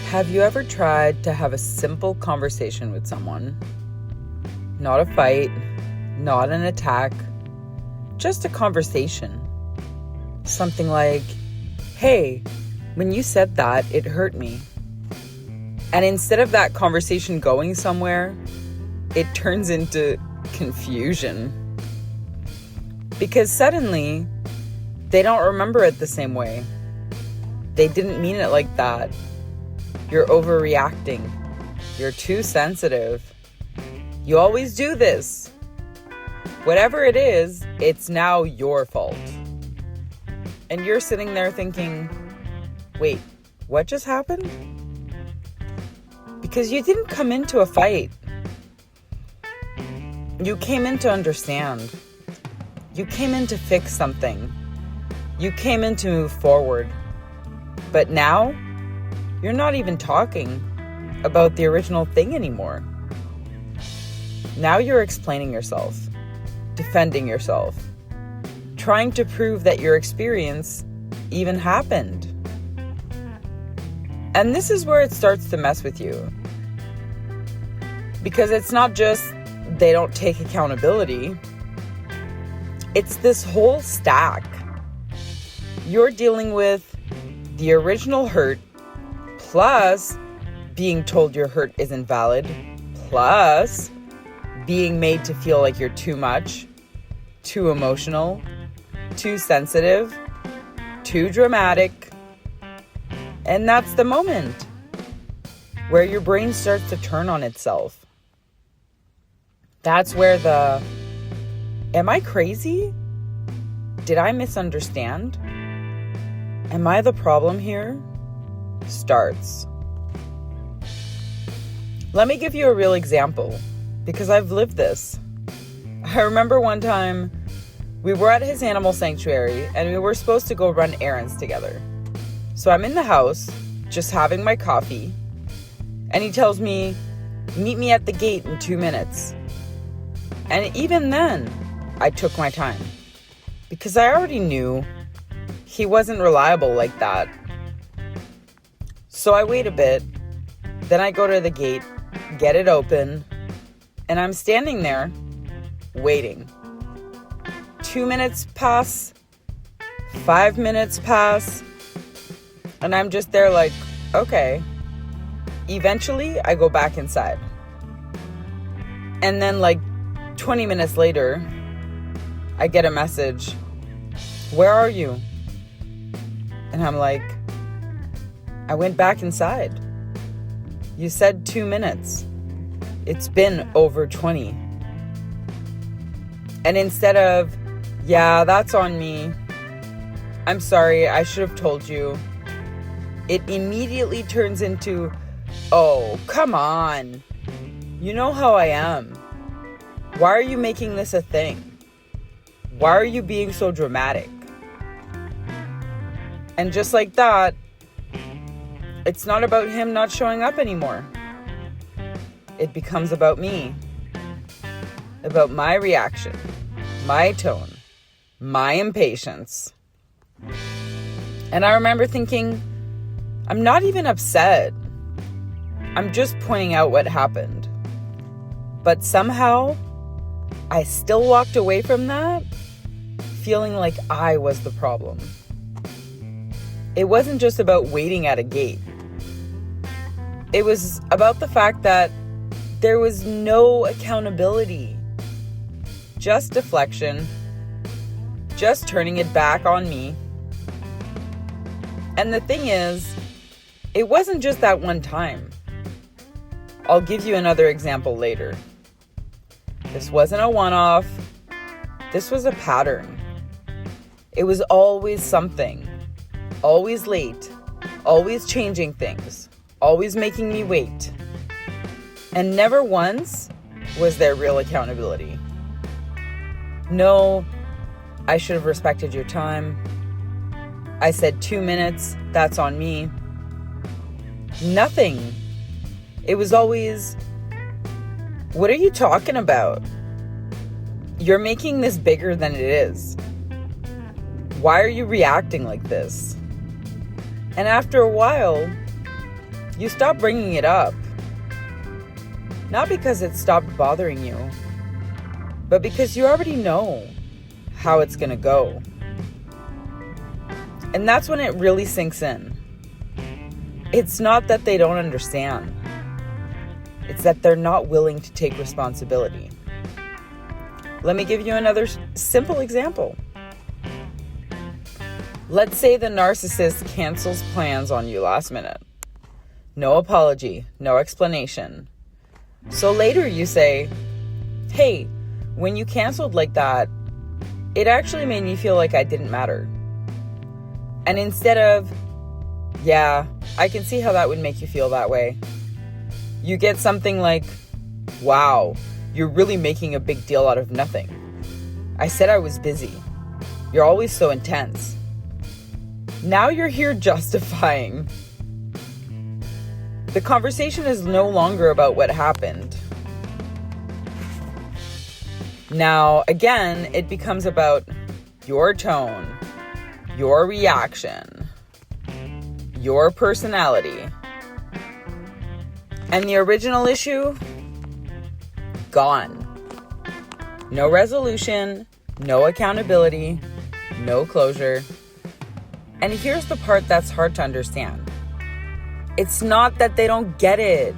Have you ever tried to have a simple conversation with someone? Not a fight, not an attack, just a conversation. Something like, hey, when you said that, it hurt me. And instead of that conversation going somewhere, it turns into confusion. Because suddenly, they don't remember it the same way. They didn't mean it like that. You're overreacting. You're too sensitive. You always do this. Whatever it is, it's now your fault. And you're sitting there thinking, wait, what just happened? Because you didn't come into a fight. You came in to understand. You came in to fix something. You came in to move forward. But now, you're not even talking about the original thing anymore. Now you're explaining yourself, defending yourself, trying to prove that your experience even happened. And this is where it starts to mess with you. Because it's not just they don't take accountability. It's this whole stack. You're dealing with the original hurt, plus being told your hurt isn't valid, plus being made to feel like you're too much, too emotional, too sensitive, too dramatic. And that's the moment where your brain starts to turn on itself. That's where the, am I crazy? Did I misunderstand? Am I the problem here? Starts. Let me give you a real example, because I've lived this. I remember one time we were at his animal sanctuary and we were supposed to go run errands together. So I'm in the house, just having my coffee, and he tells me, meet me at the gate in 2 minutes. And even then, I took my time, because I already knew he wasn't reliable like that. So I wait a bit, then I go to the gate, get it open, and I'm standing there, waiting. 2 minutes pass, 5 minutes pass, and I'm just there like, okay. Eventually, I go back inside. And then like 20 minutes later, I get a message, where are you? And I'm like, I went back inside. You said 2 minutes. It's been over 20. And instead of, yeah, that's on me. I'm sorry, I should have told you. It immediately turns into, oh, come on. You know how I am. Why are you making this a thing? Why are you being so dramatic? And just like that, it's not about him not showing up anymore. It becomes about me. About my reaction, my tone, my impatience. And I remember thinking, I'm not even upset. I'm just pointing out what happened. But somehow, I still walked away from that feeling like I was the problem. It wasn't just about waiting at a gate. It was about the fact that there was no accountability. Just deflection. Just turning it back on me. And the thing is, it wasn't just that one time. I'll give you another example later. This wasn't a one-off. This was a pattern. It was always something. Always late. Always changing things. Always making me wait. And never once was there real accountability. No, I should have respected your time. I said 2 minutes, that's on me. Nothing. It was always, what are you talking about? You're making this bigger than it is. Why are you reacting like this? And after a while, you stop bringing it up. Not because it stopped bothering you, but because you already know how it's going to go. And that's when it really sinks in. It's not that they don't understand. It's that they're not willing to take responsibility. Let me give you another simple example. Let's say the narcissist cancels plans on you last minute. No apology, no explanation. So later you say, hey, when you canceled like that, it actually made me feel like I didn't matter. And instead of, yeah, I can see how that would make you feel that way, you get something like, wow, you're really making a big deal out of nothing. I said I was busy. You're always so intense. Now you're here justifying. The conversation is no longer about what happened. Now, again, it becomes about your tone, your reaction, your personality. And the original issue, gone. No resolution, no accountability, no closure. And here's the part that's hard to understand. It's not that they don't get it.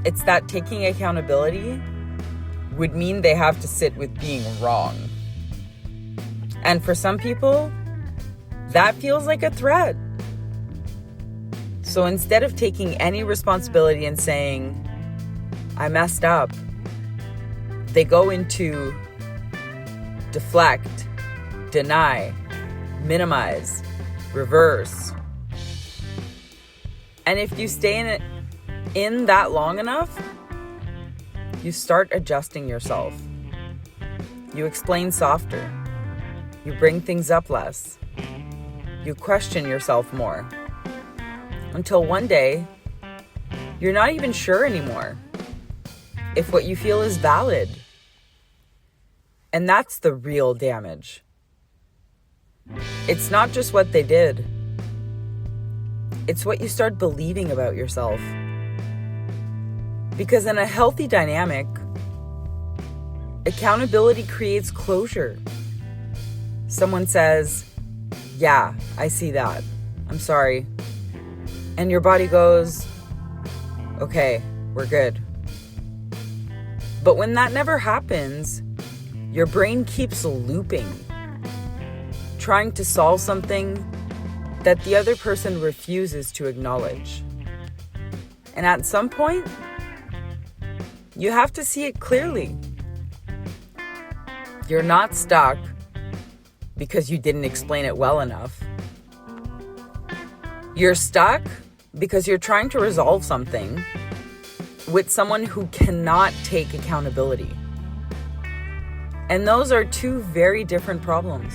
It's that taking accountability would mean they have to sit with being wrong. And for some people, that feels like a threat. So instead of taking any responsibility and saying, I messed up, they go into deflect, deny, minimize, reverse. And if you stay in that long enough, you start adjusting yourself. You explain softer. You bring things up less. You question yourself more. Until one day, you're not even sure anymore if what you feel is valid. And that's the real damage. It's not just what they did. It's what you start believing about yourself. Because in a healthy dynamic, accountability creates closure. Someone says, yeah, I see that. I'm sorry. And your body goes, okay, we're good. But when that never happens, your brain keeps looping, trying to solve something that the other person refuses to acknowledge. And at some point, you have to see it clearly. You're not stuck because you didn't explain it well enough. You're stuck because you're trying to resolve something with someone who cannot take accountability. And those are two very different problems.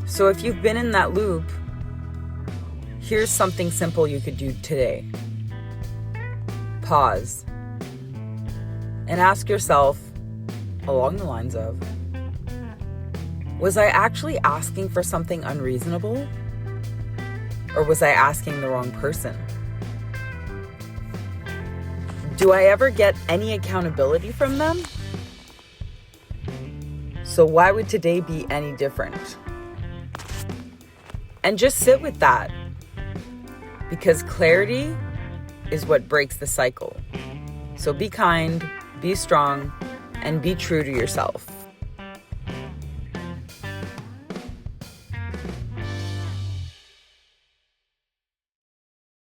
So if you've been in that loop, here's something simple you could do today. Pause and ask yourself along the lines of, was I actually asking for something unreasonable? Or was I asking the wrong person? Do I ever get any accountability from them? So why would today be any different? And just sit with that. Because clarity is what breaks the cycle. So be kind, be strong, and be true to yourself.